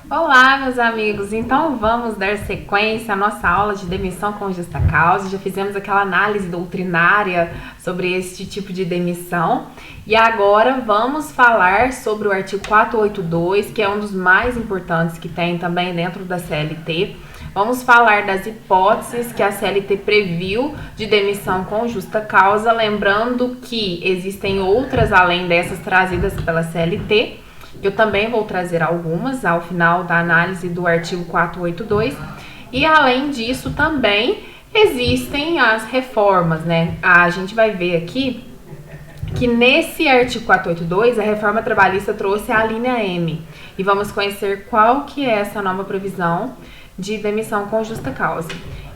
Olá, meus amigos. Então vamos dar sequência à nossa aula de demissão com justa causa. Já fizemos aquela análise doutrinária sobre este tipo de demissão e agora vamos falar sobre o artigo 482, que é um dos mais importantes que tem também dentro da CLT. Vamos falar das hipóteses que a CLT previu de demissão com justa causa, lembrando que existem outras além dessas trazidas pela CLT. Eu também vou trazer algumas ao final da análise do artigo 482. E além disso também existem as reformas, né? A gente vai ver aqui que nesse artigo 482 a reforma trabalhista trouxe a linha M. E vamos conhecer qual que é essa nova previsão de demissão com justa causa.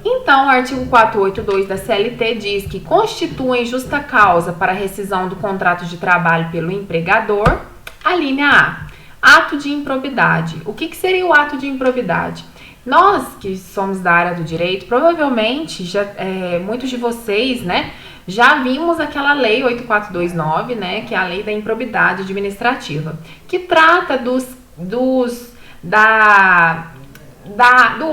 Então, o artigo 482 da CLT diz que constituem justa causa para rescisão do contrato de trabalho pelo empregador a linha A, ato de improbidade. O que seria o ato de improbidade? Nós que somos da área do direito, provavelmente muitos de vocês, né, já vimos aquela lei 8429, né, que é a lei da improbidade administrativa, que trata do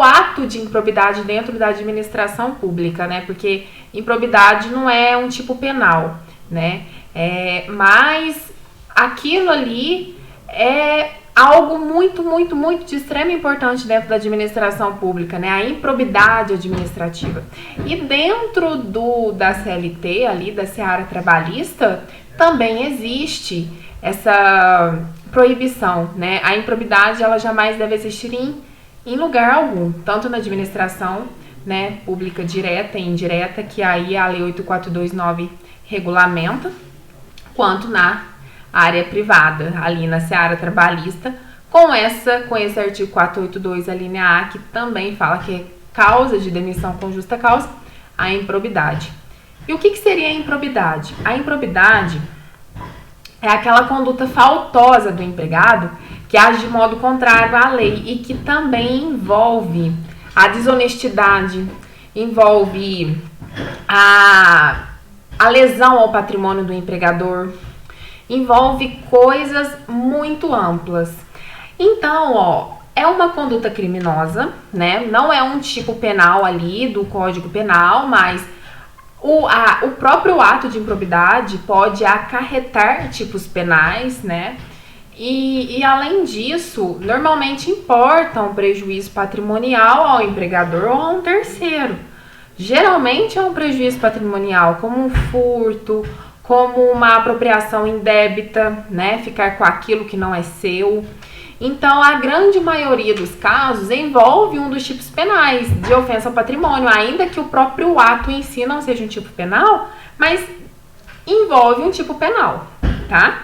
ato de improbidade dentro da administração pública, né, porque improbidade não é um tipo penal, né, mas aquilo ali é algo muito de extrema importância dentro da administração pública, né? A improbidade administrativa. E dentro da CLT, ali da seara trabalhista, também existe essa proibição, né? A improbidade, ela jamais deve existir em lugar algum, tanto na administração, né, pública direta e indireta, que aí a lei 8429 regulamenta, quanto na área privada, ali na seara trabalhista, com esse artigo 482, a linha A, que também fala que é causa de demissão com justa causa, a improbidade. E o que seria a improbidade? A improbidade é aquela conduta faltosa do empregado que age de modo contrário à lei e que também envolve a desonestidade, envolve a lesão ao patrimônio do empregador, envolve coisas muito amplas. Então, é uma conduta criminosa, né? Não é um tipo penal ali do Código Penal, mas o próprio ato de improbidade pode acarretar tipos penais, né? E além disso, normalmente importa um prejuízo patrimonial ao empregador ou a um terceiro. Geralmente é um prejuízo patrimonial, como um furto, como uma apropriação indébita, né, ficar com aquilo que não é seu. Então, a grande maioria dos casos envolve um dos tipos penais de ofensa ao patrimônio, ainda que o próprio ato em si não seja um tipo penal, mas envolve um tipo penal, tá?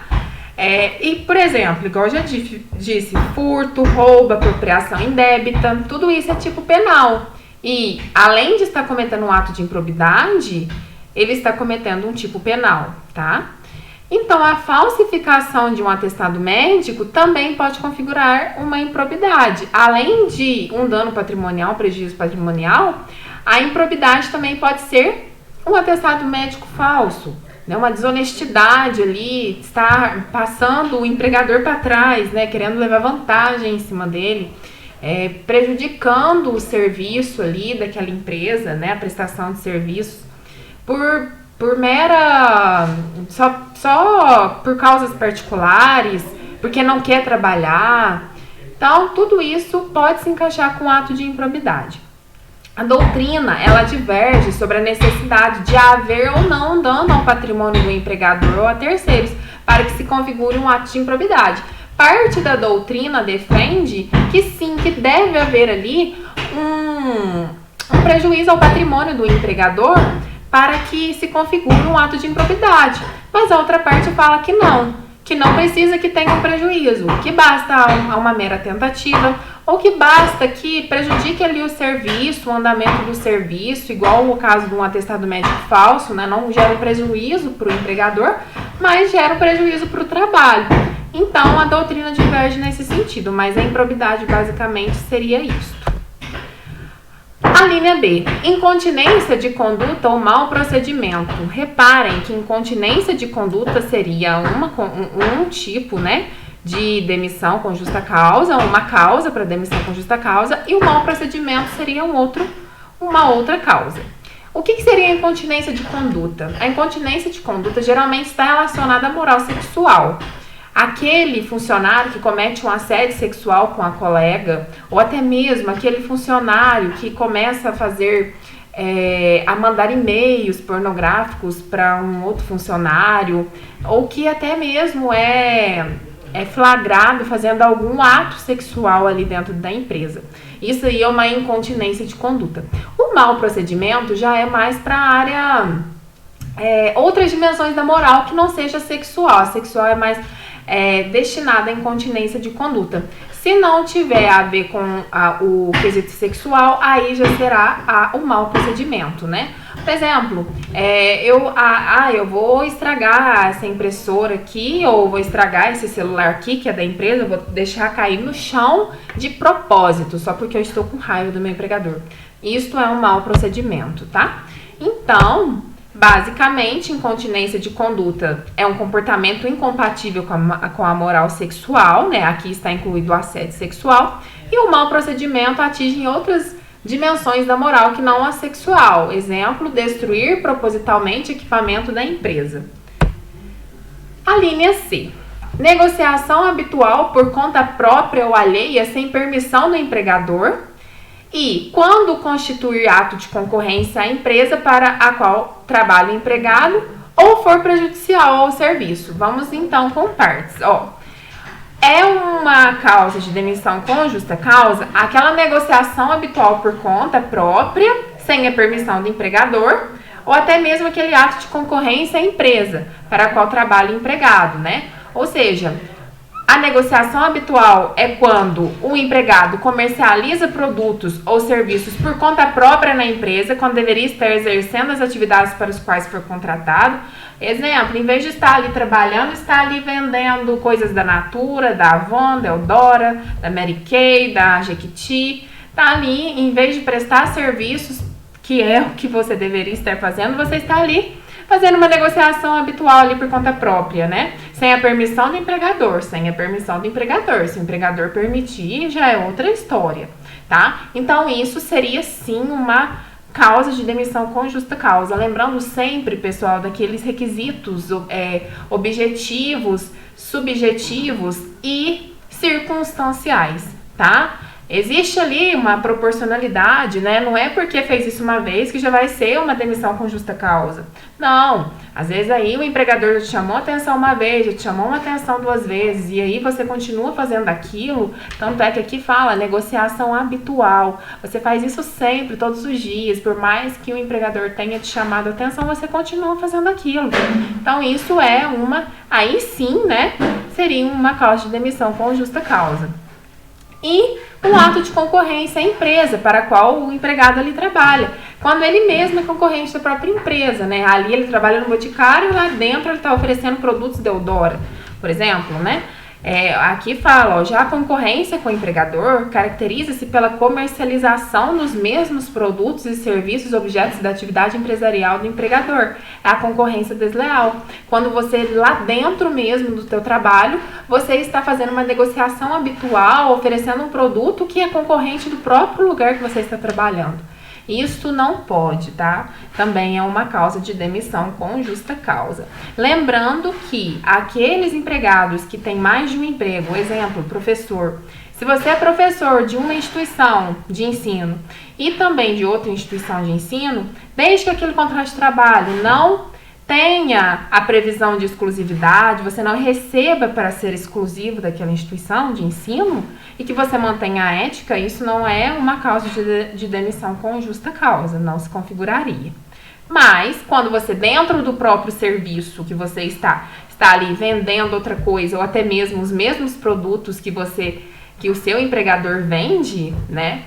E, por exemplo, igual eu já disse, furto, roubo, apropriação indébita, tudo isso é tipo penal. E, além de estar cometendo um ato de improbidade, ele está cometendo um tipo penal, tá? Então, a falsificação de um atestado médico também pode configurar uma improbidade. Além de um dano patrimonial, prejuízo patrimonial, a improbidade também pode ser um atestado médico falso, né? Uma desonestidade ali, estar passando o empregador para trás, né? Querendo levar vantagem em cima dele, prejudicando o serviço ali daquela empresa, né? A prestação de serviços, por mera, só por causas particulares, porque não quer trabalhar. Então, tudo isso pode se encaixar com ato de improbidade. A doutrina, ela diverge sobre a necessidade de haver ou não dano ao patrimônio do empregador ou a terceiros, para que se configure um ato de improbidade. Parte da doutrina defende que sim, que deve haver ali um prejuízo ao patrimônio do empregador, para que se configure um ato de improbidade. Mas a outra parte fala que não precisa que tenha um prejuízo, que basta uma mera tentativa, ou que basta que prejudique ali o serviço, o andamento do serviço, igual o caso de um atestado médico falso, né? Não gera um prejuízo para o empregador, mas gera um prejuízo para o trabalho. Então, a doutrina diverge nesse sentido, mas a improbidade basicamente seria isso. A linha B, incontinência de conduta ou mau procedimento. Reparem que incontinência de conduta seria um tipo, né, de demissão com justa causa, uma causa para demissão com justa causa, e o mau procedimento seria uma outra causa. O que seria a incontinência de conduta? A incontinência de conduta geralmente está relacionada à moral sexual. Aquele funcionário que comete um assédio sexual com a colega, ou até mesmo aquele funcionário que começa a fazer, a mandar e-mails pornográficos para um outro funcionário, ou que até mesmo é flagrado fazendo algum ato sexual ali dentro da empresa. Isso aí é uma incontinência de conduta. O mau procedimento já é mais para a área, outras dimensões da moral que não seja sexual. A sexual é mais destinada à incontinência de conduta. Se não tiver a ver com o quesito sexual, aí já será o mau procedimento, né? Por exemplo, eu vou estragar essa impressora aqui, ou vou estragar esse celular aqui, que é da empresa, eu vou deixar cair no chão de propósito, só porque eu estou com raiva do meu empregador. Isto é um mau procedimento, tá? Então, basicamente, incontinência de conduta é um comportamento incompatível com a moral sexual, né? Aqui está incluído o assédio sexual. E o mau procedimento atinge outras dimensões da moral que não a sexual. Exemplo, destruir propositalmente equipamento da empresa. A linha C. Negociação habitual por conta própria ou alheia sem permissão do empregador. E quando constituir ato de concorrência à empresa para a qual trabalha o empregado ou for prejudicial ao serviço. Vamos então com partes. É uma causa de demissão com justa causa aquela negociação habitual por conta própria, sem a permissão do empregador, ou até mesmo aquele ato de concorrência à empresa para a qual trabalha o empregado, né? Ou seja, a negociação habitual é quando o empregado comercializa produtos ou serviços por conta própria na empresa, quando deveria estar exercendo as atividades para as quais for contratado. Exemplo, em vez de estar ali trabalhando, está ali vendendo coisas da Natura, da Avon, da Eudora, da Mary Kay, da Jequiti. Está ali, em vez de prestar serviços, que é o que você deveria estar fazendo, você está ali fazendo uma negociação habitual ali por conta própria, né? Sem a permissão do empregador, sem a permissão do empregador. Se o empregador permitir, já é outra história, tá? Então, isso seria sim uma causa de demissão com justa causa. Lembrando sempre, pessoal, daqueles requisitos objetivos, subjetivos e circunstanciais, tá? Existe ali uma proporcionalidade, né? Não é porque fez isso uma vez que já vai ser uma demissão com justa causa. Não. Às vezes aí o empregador já te chamou a atenção uma vez, já te chamou uma atenção duas vezes, e aí você continua fazendo aquilo. Tanto é que aqui fala negociação habitual. Você faz isso sempre, todos os dias. Por mais que o empregador tenha te chamado a atenção, você continua fazendo aquilo. Então isso é aí sim, né? Seria uma causa de demissão com justa causa. E um ato de concorrência à empresa para a qual o empregado ali trabalha. Quando ele mesmo é concorrente da própria empresa, né? Ali ele trabalha no Boticário e lá dentro ele está oferecendo produtos da Eudora, por exemplo, né? Aqui fala, já a concorrência com o empregador caracteriza-se pela comercialização dos mesmos produtos e serviços objetos da atividade empresarial do empregador. É a concorrência desleal. Quando você, lá dentro mesmo do teu trabalho, você está fazendo uma negociação habitual, oferecendo um produto que é concorrente do próprio lugar que você está trabalhando. Isso não pode, tá? Também é uma causa de demissão com justa causa. Lembrando que aqueles empregados que têm mais de um emprego, exemplo, professor. Se você é professor de uma instituição de ensino e também de outra instituição de ensino, desde que aquele contrato de trabalho não tenha a previsão de exclusividade, você não receba para ser exclusivo daquela instituição de ensino e que você mantenha a ética, isso não é uma causa de demissão com justa causa, não se configuraria. Mas, quando você, dentro do próprio serviço que você está ali vendendo outra coisa, ou até mesmo os mesmos produtos que o seu empregador vende, né?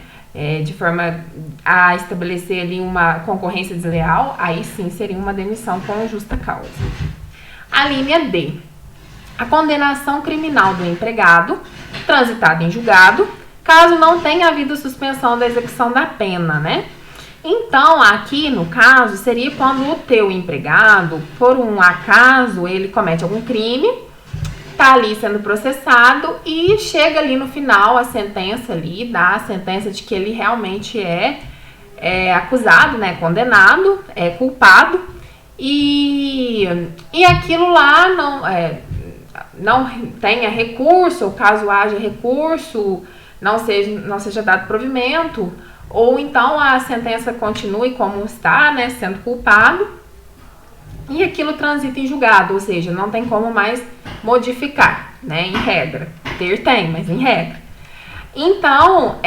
De forma a estabelecer ali uma concorrência desleal, aí sim seria uma demissão com justa causa. A linha D. A condenação criminal do empregado, transitada em julgado, caso não tenha havido suspensão da execução da pena, né? Então, aqui no caso, seria quando o teu empregado, por um acaso, ele comete algum crime tá ali sendo processado e chega ali no final a sentença ali, dá a sentença de que ele realmente é acusado, né, condenado, é culpado, e aquilo lá não tenha recurso, ou caso haja recurso, não seja dado provimento, ou então a sentença continue como está, né, sendo culpado, e aquilo transita em julgado, ou seja, não tem como mais modificar, né, em regra. Tem, mas em regra. Então,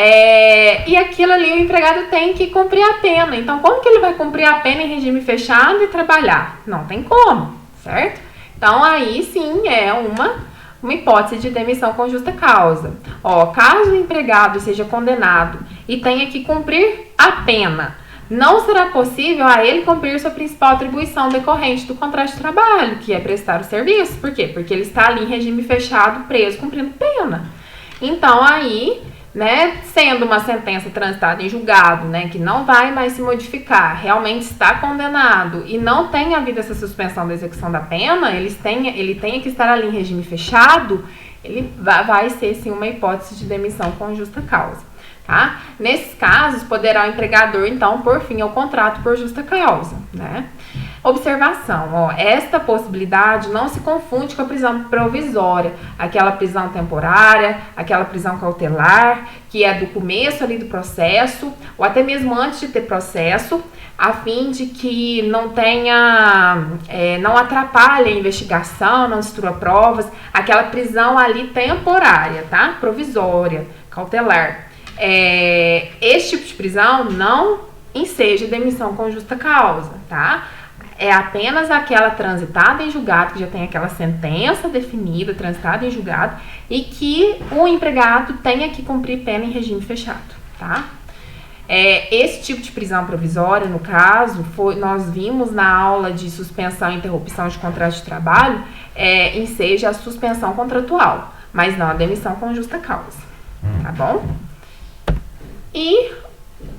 e aquilo ali o empregado tem que cumprir a pena. Então, como que ele vai cumprir a pena em regime fechado e trabalhar? Não tem como, certo? Então, aí sim é uma hipótese de demissão com justa causa. Caso o empregado seja condenado e tenha que cumprir a pena, não será possível a ele cumprir sua principal atribuição decorrente do contrato de trabalho, que é prestar o serviço. Por quê? Porque ele está ali em regime fechado, preso, cumprindo pena. Então, aí, né, sendo uma sentença transitada em julgado, né, que não vai mais se modificar, realmente está condenado e não tem havido essa suspensão da execução da pena, ele tenha que estar ali em regime fechado, ele vai ser, sim, uma hipótese de demissão com justa causa. Tá? Nesses casos, poderá o empregador, então, pôr fim ao contrato por justa causa, né? Observação, esta possibilidade não se confunde com a prisão provisória, aquela prisão temporária, aquela prisão cautelar, que é do começo ali do processo, ou até mesmo antes de ter processo, a fim de que não atrapalhe a investigação, não destrua provas, aquela prisão ali temporária, tá? Provisória, cautelar. Este tipo de prisão não enseja demissão com justa causa, tá? É apenas aquela transitada em julgado, que já tem aquela sentença definida, transitada em julgado, e que o empregado tenha que cumprir pena em regime fechado, tá? Esse tipo de prisão provisória, no caso, nós vimos na aula de suspensão e interrupção de contrato de trabalho, enseja a suspensão contratual, mas não a demissão com justa causa, tá bom? E,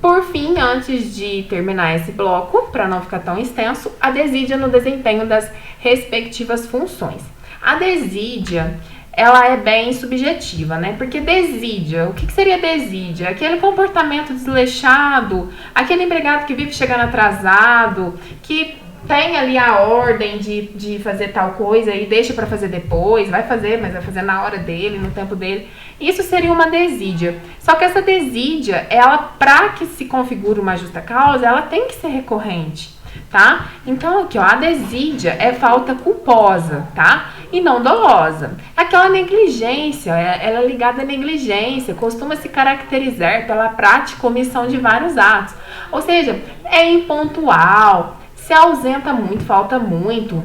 por fim, antes de terminar esse bloco, para não ficar tão extenso, a desídia no desempenho das respectivas funções. A desídia, ela é bem subjetiva, né? Porque desídia, o que seria desídia? Aquele comportamento desleixado, aquele empregado que vive chegando atrasado, que tem ali a ordem de fazer tal coisa e deixa para fazer depois, vai fazer, mas vai fazer na hora dele, no tempo dele. Isso seria uma desídia. Só que essa desídia, ela, para que se configure uma justa causa, ela tem que ser recorrente, tá? Então, aqui, a desídia é falta culposa, tá? E não dolosa. Aquela negligência, ela é ligada à negligência, costuma se caracterizar pela prática ou omissão de vários atos. Ou seja, é impontual, se ausenta muito, falta muito,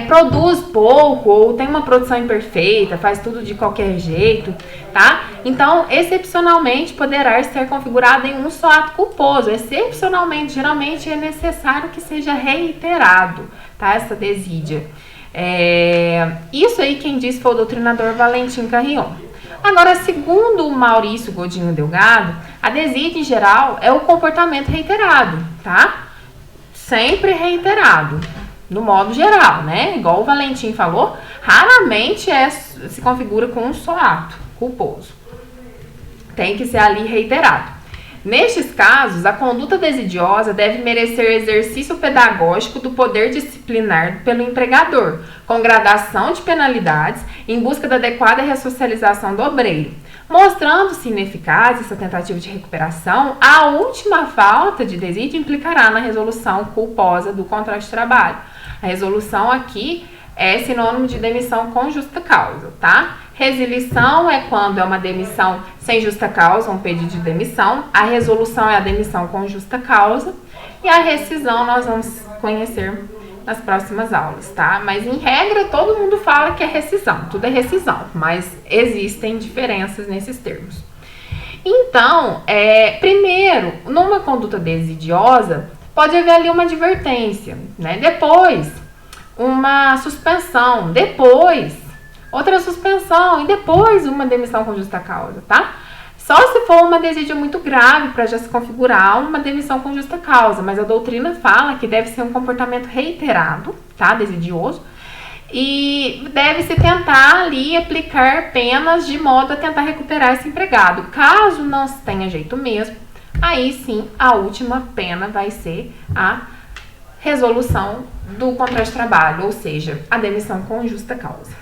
produz pouco ou tem uma produção imperfeita, faz tudo de qualquer jeito, tá? Então, excepcionalmente, poderá ser configurado em um só ato culposo. Excepcionalmente, geralmente, é necessário que seja reiterado, tá? Essa desídia. Isso aí quem disse foi o doutrinador Valentim Carrion. Agora, segundo o Maurício Godinho Delgado, a desídia, em geral, é o comportamento reiterado, tá? Sempre reiterado, no modo geral, né? Igual o Valentim falou, raramente se configura com um só ato culposo. Tem que ser ali reiterado. Nestes casos, a conduta desidiosa deve merecer exercício pedagógico do poder disciplinar pelo empregador, com gradação de penalidades em busca da adequada ressocialização do obreiro. Mostrando-se ineficaz essa tentativa de recuperação, a última falta de desídia implicará na resolução culposa do contrato de trabalho. A resolução aqui é sinônimo de demissão com justa causa, tá? Resilição é quando é uma demissão sem justa causa, um pedido de demissão. A resolução é a demissão com justa causa. E a rescisão nós vamos conhecer nas próximas aulas, tá? Mas, em regra, todo mundo fala que é rescisão. Tudo é rescisão, mas existem diferenças nesses termos. Então, primeiro, numa conduta desidiosa, pode haver ali uma advertência, né? Depois, uma suspensão. Depois, outra suspensão. E depois, uma demissão com justa causa, tá? Só se for uma desídia muito grave para já se configurar uma demissão com justa causa, mas a doutrina fala que deve ser um comportamento reiterado, tá? Desidioso. e deve-se tentar ali aplicar penas de modo a tentar recuperar esse empregado. Caso não se tenha jeito mesmo, aí sim a última pena vai ser a resolução do contrato de trabalho, ou seja, a demissão com justa causa.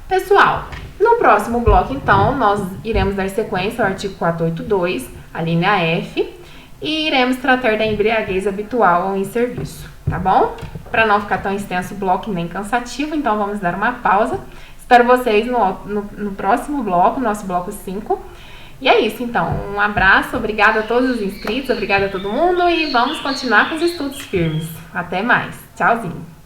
Pessoal, no próximo bloco, então, nós iremos dar sequência ao artigo 482, a linha F, e iremos tratar da embriaguez habitual em serviço, tá bom? Para não ficar tão extenso o bloco nem cansativo, então vamos dar uma pausa. Espero vocês no próximo bloco, nosso bloco 5. E é isso, então. Um abraço, obrigada a todos os inscritos, obrigada a todo mundo e vamos continuar com os estudos firmes. Até mais. Tchauzinho.